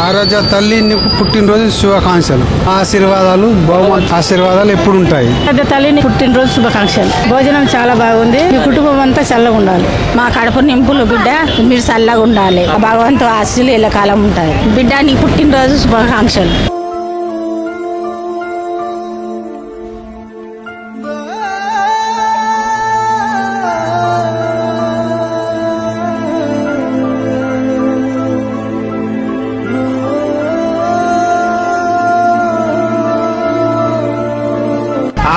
ఆరాధ్య తల్లి నీకు పుట్టినరోజు శుభాకాంక్షలు. ఆశీర్వాదాలు ఆశీర్వాదాలు ఎప్పుడు ఉంటాయి. ఆరాధ్య తల్లిని పుట్టినరోజు శుభాకాంక్షలు. భోజనం చాలా బాగుంది. మీ కుటుంబం అంతా చల్లగా ఉండాలి. మా కడుపు నింపులు బిడ్డ మీరు చల్లగా ఉండాలి. భగవంతు ఆశీస్సులు ఇలా కాలం ఉంటాయి. బిడ్డ నీ పుట్టినరోజు శుభాకాంక్షలు.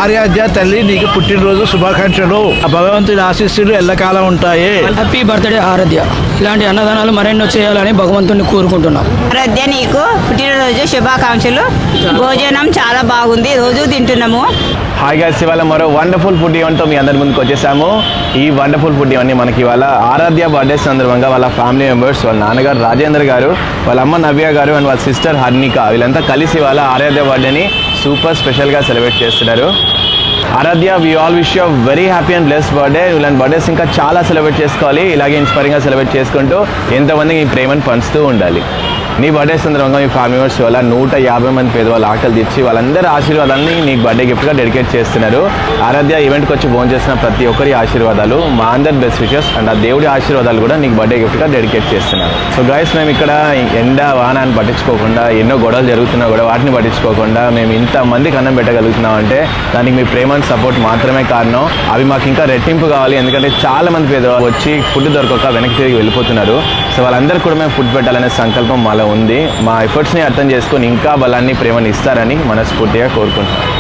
ఆరాధ్య తల్లి నీకు పుట్టినరోజు శుభాకాంక్షలు. భగవంతుడి ఆశీస్సులు ఎల్లకాలం ఉంటాయి. హ్యాపీ బర్త్డే ఆరాధ్య. ఇలాంటి అన్నదానాలు మరెన్నో చేయాలని భగవంతుని కోరుకుంటున్నాం. ఆరాధ్య నీకు పుట్టినరోజు శుభాకాంక్షలు. భోజనం చాలా బాగుంది. రోజు తింటున్నాము. హాయ్ గైస్, ఇవాళ మరో వండర్ఫుల్ ఫుడ్ ఈవెంట్తో మీ అందరి ముందుకు వచ్చేసాము. ఈ వండర్ఫుల్ ఫుడ్ ఈవెంట్ మనకి ఇవాళ ఆరాధ్య బర్త్డే సందర్భంగా వాళ్ళ ఫ్యామిలీ మెంబర్స్, వాళ్ళ నాన్నగారు రాజేంద్ర గారు, వాళ్ళ అమ్మ నవ్య గారు అండ్ వాళ్ళ సిస్టర్ హర్నిక, వీళ్ళంతా కలిసి వాళ్ళ ఆరాధ్య బర్త్డేని సూపర్ స్పెషల్గా సెలబ్రేట్ చేస్తున్నారు. Aaradhya, we all wish you very happy and blessed birthday. ఇలాంటి బర్త్డేస్ ఇంకా చాలా సెలబ్రేట్ చేసుకోవాలి. ఇలాగే ఇన్స్పైరింగ్గా సెలబ్రేట్ చేసుకుంటూ ఎంతోమందికి ఈ ప్రేమను పంచుతూ ఉండాలి. నీ బర్త్డే సందర్భంగా మీ ఫ్యామిలీ మెంబర్స్ వల్ల 150 మంది పేదవాళ్ళు ఆకలి తీర్చి వాళ్ళందరి ఆశీర్వాదాలని నీకు బర్త్డే గిఫ్ట్గా డెడికేట్ చేస్తున్నారు. ఆరాధ్య ఈవెంట్కి వచ్చి భోజనం చేసిన ప్రతి ఒక్కరి ఆశీర్వాదాలు, మా అందరి బెస్ట్ విషెస్ అండ్ ఆ దేవుడి ఆశీర్వాదాలు కూడా నీకు బర్త్డే గిఫ్ట్గా డెడికేట్ చేస్తున్నారు. సో గైస్, మేము ఇక్కడ ఎండ వాన అని పట్టించుకోకుండా, ఎన్నో గొడవలు జరుగుతున్నా కూడా వాటిని పట్టించుకోకుండా మేము ఇంతమందికి అన్నం పెట్టగలుగుతున్నాం అంటే దానికి మీ ప్రేమ అండ్ సపోర్ట్ మాత్రమే కారణం. అవి మాకు ఇంకా రెట్టింపు కావాలి. ఎందుకంటే చాలా మంది పేదవాళ్ళు వచ్చి ఫుడ్ దొరకక వెనక్కి తిరిగి వెళ్ళిపోతున్నారు. సో వాళ్ళందరికీ కూడా మేము ఫుడ్ పెట్టాలనే సంకల్పం మాలో ఉంది. మా ఎఫర్ట్స్ని అర్థం చేసుకొని ఇంకా బలాన్ని ప్రేమని ఇస్తారని మనస్ఫూర్తిగా కోరుకుంటున్నాను.